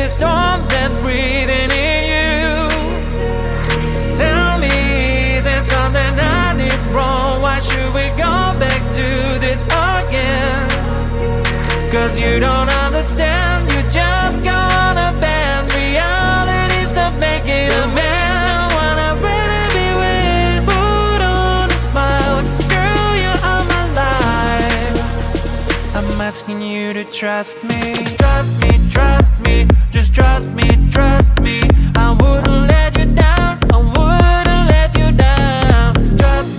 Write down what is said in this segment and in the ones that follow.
this storm that's breathing in you. Tell me, is there something I did wrong? Why should we go back to this again? Cause you don't understand, you just gonna bend realities to make it a mess. Wanna really be with, put on a smile, screw you on my life. I'm asking you to trust me, trust me, trust me, just trust me, trust me. I wouldn't let you down, I wouldn't let you down. Trust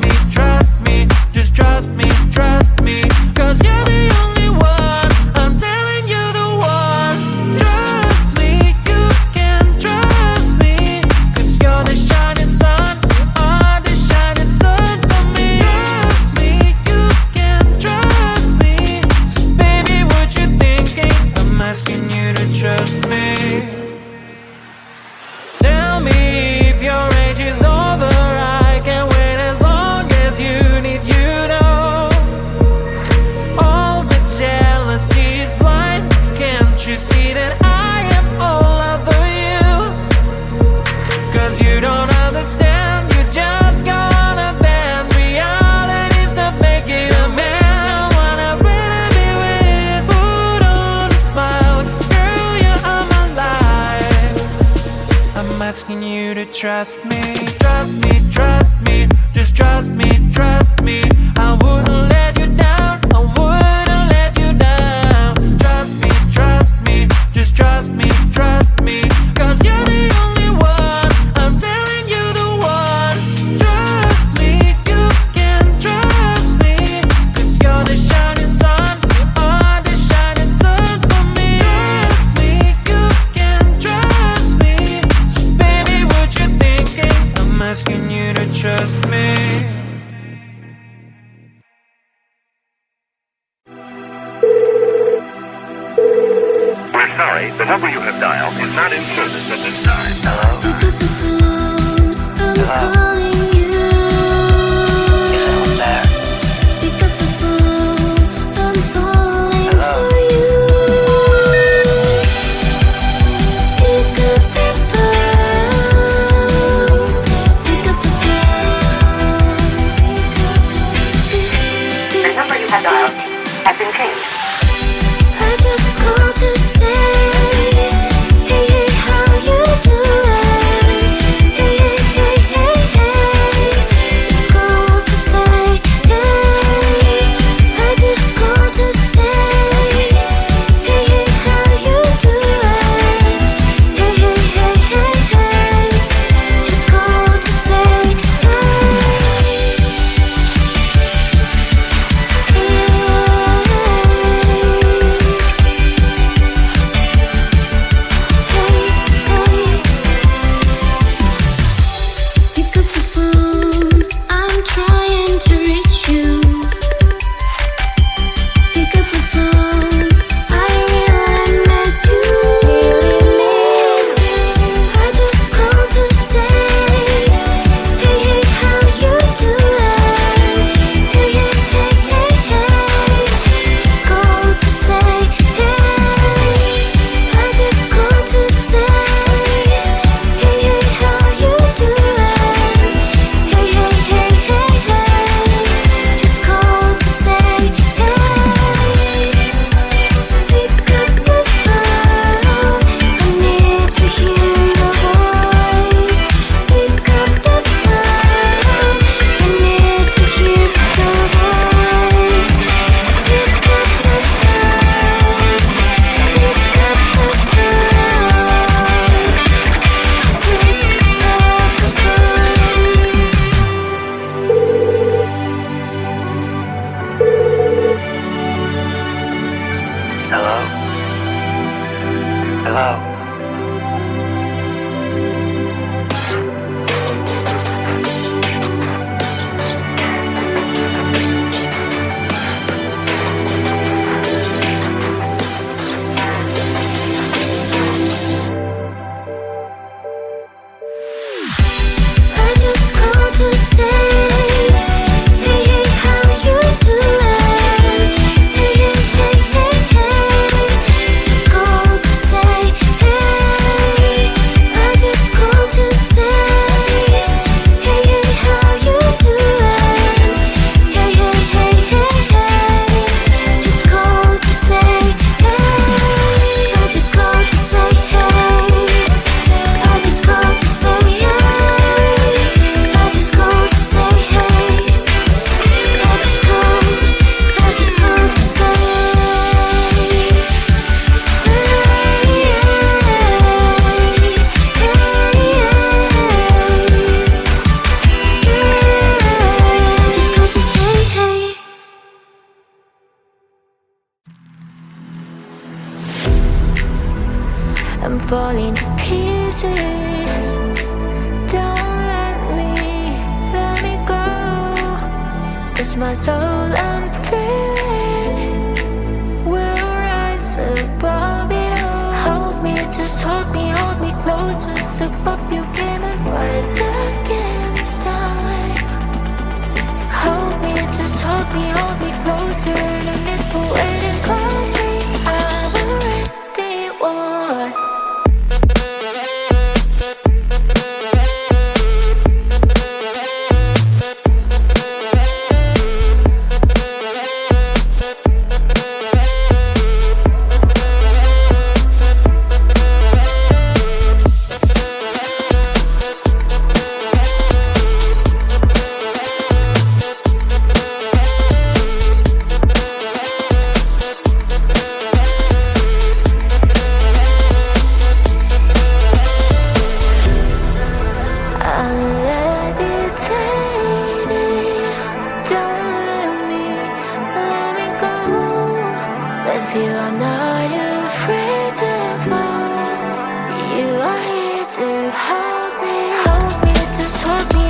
me, just trust me, trust me. Cause you're the only one, I'm telling you the one. Trust me, you can trust me. Cause you're the shining sun, oh, the shining sun for me. Trust me, you can trust me. So baby, what you thinking? I'm asking you to trust me. Tell me if your age is over, I can wait as long as you need, you know. All the jealousy is blind, can't you see that I am all over you? Cause you don't understand, you just gonna bend realities to make it a mess. Wanna really be with, put on a smile, screw you on my life. I'm asking you to trust me, trust me, trust me, just trust me, trust me. I wouldn't let you down, I wouldn't let you down. Trust me, just trust me, trust me. Cause you're the only one, I'm telling you the one. Trust me, you can trust me. Cause you're the shining sun, oh, the shining sun for me. Trust me, you can trust me. So baby, what you thinking? I'm asking you to trust me. We're sorry, the number you have dialed is not in service at this time. Pick up the phone, I'm calling you. Is anyone there? Pick up the phone, I'm falling for you. Pick up the phone, pick up the phone. The number you have dialed has been changed. I just called to say, hey, hey, how you doing? Hey, hey, hey, hey, hey. Just called to say, hey. I just called to say, hey, hey, how you doing? Hey, hey, hey, hey, hey. Just called to say, pick up the phone, I'm trying to reach you. Pick up the phone, I really miss you. I just called to say, hey, hey, how you doing? Hey, hey, hey, hey, hey. Just called to say, hey. I just called to say, hey, hey, how you doing? Hey, hey, hey, hey, hey. Just called to say, hey. Pick up the phone, I need to hear your voice. Pick up the phone, I need to hear your voice. Pick up the phone, pick up the phone, pick up the Hello? Hello? I just called to say, hey, hey, how you doing? Hey, hey, hey, hey, hey. Just called to say, hey. I'm falling to pieces. Don't let me go. Touch my soul, I'm feeling. We'll rise above it all. Hold me, just hold me closer. Step up your game and rise again this time. Hold me, just hold me closer. Don't need for waiting, close me. I'm already one. You are not afraid to fall. You are here to help me. Hold me, just hold me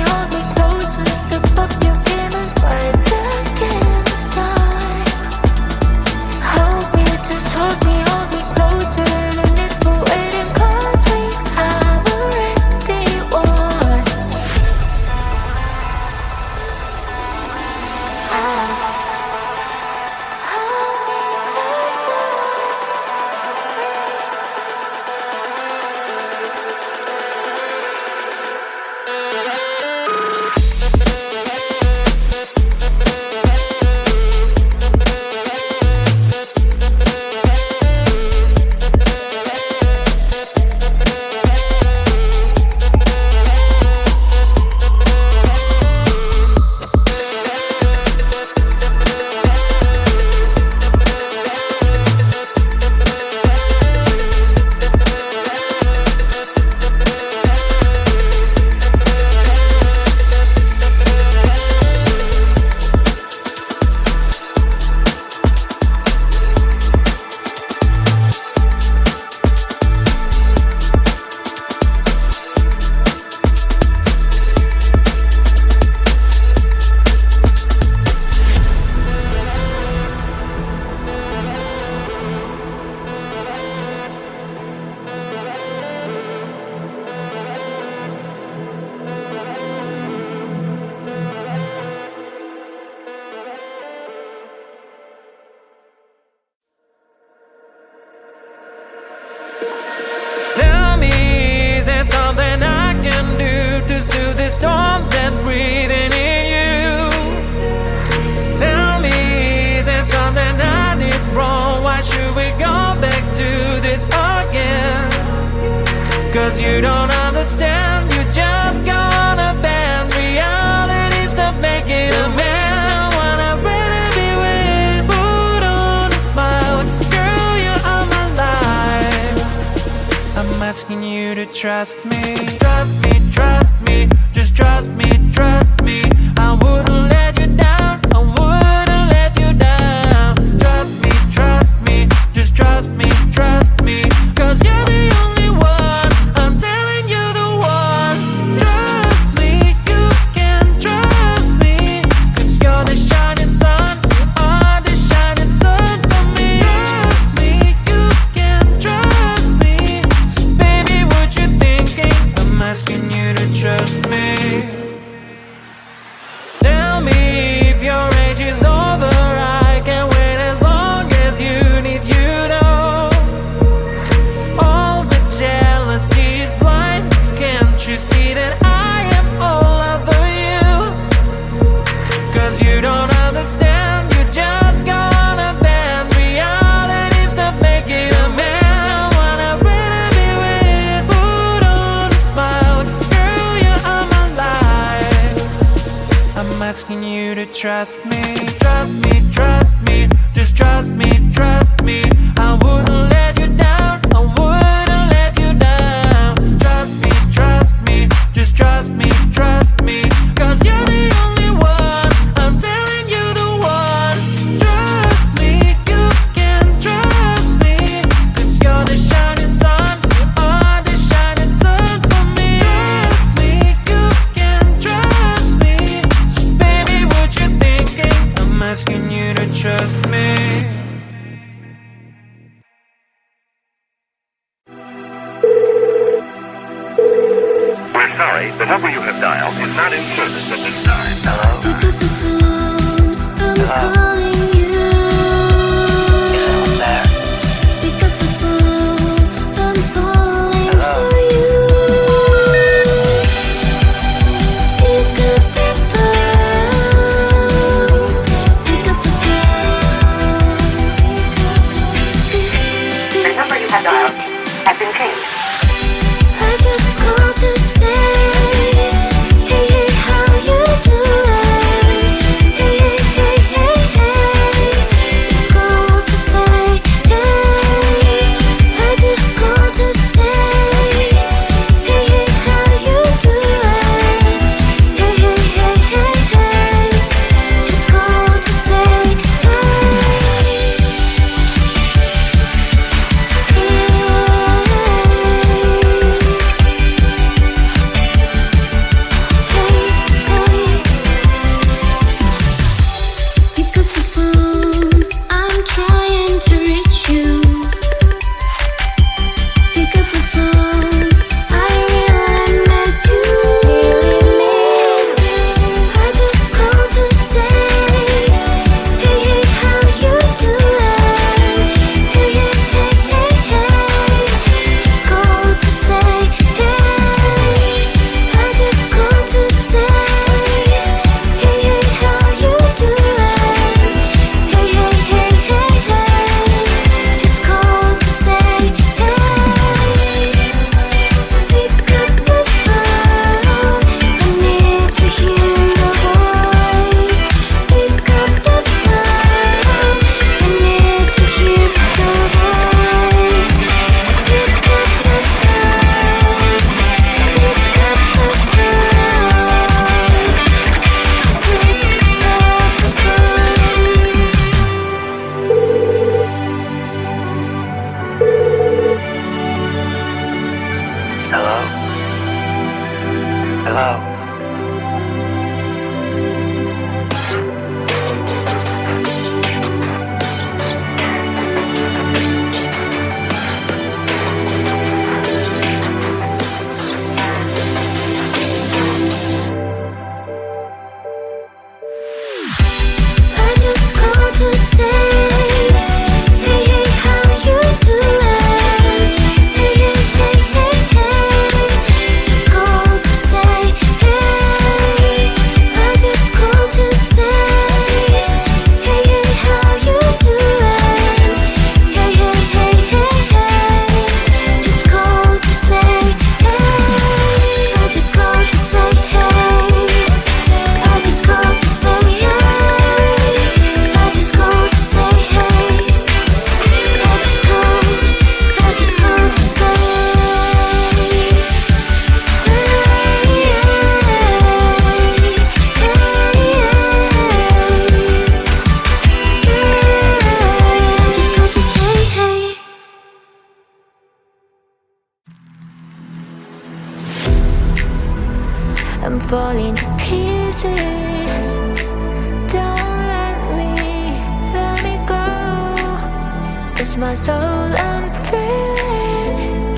closer. Step up your game and fight again this time. Hold me, just hold me closer. No need for waiting, 'cause we have already won. Tell me, is there something I can do to soothe the storm that's breathing in you? Tell me, is there something I did wrong? Why should we go back to this again? 'Cause you don't understand, you just gonna bend realities to make it a mess. Wanna really be with, put on a smile, girl, you are my life. I'm asking you to trust me, trust me, just trust me, I wouldn't let you down, I wouldn't let you down. Trust me, just trust me, 'cause you're the only one, I'm telling you the one. Trust me, you can trust me, 'cause you're the shining sun, you are the shining sun for me. Trust me, you can trust me, so baby, what you thinking? I'm asking you to trust me. Tell me if your age is over, I can wait as long as you need, you know. All the jealousy is blind, can't you see that I am all over you? 'Cause you don't understand, you just gonna bend realities to make it a mess. Wanna really be with, put on a smile, 'cause girl, you are my life. I'm asking you to trust me, just trust me, I wouldn't let you down, I wouldn't let you down. Trust me, just trust me, 'cause you're the only one, I'm telling you the one. Trust me, you can trust me, 'cause you're the shining sun, you sorry, the number you have dialed is not in service at this time. Pick up the phone, I'm calling you. Is anyone there? Pick up the phone, I'm falling for you. Pick up the phone, pick up the phone. The number you have dialed has been changed. I just called to say, hey, hey, how you doing? Hey, hey, hey, hey, hey. Just called to say, hey. I just called to say, hey, hey, how you doing? Hey, hey, hey, hey, hey. Just called to say, Pick up the phone, I'm trying to reach you. Pick up the phone, I really miss you. I just called to say, hey, hey, how you doing? Hey, hey, hey, hey, hey. Just called to say, hey. I just called to say, hey, hey, how you doing? Hey, hey, hey, hey, hey. Just called to say, hey. Pick up the phone, I need to hear your voice. Pick up the phone, I need to hear your voice. Pick up the phone, pick up the Hello? Hello? I just called to say, hey, hey, how you doing? Hey, hey, hey, hey, hey. Just called to say, hey. I just called to say, hey, hey, how you doing? Hey, hey, hey, hey, hey. Just called to say, hey. I just called to say, hey. I just called to say, hey. I just called to say, hey. I just called to say, I just called to say, hey. I'm falling to pieces. Don't let me go. Touch my soul, I'm feeling.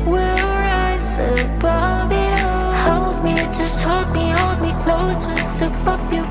We'll rise above it all. Hold me, just hold me close. Once above you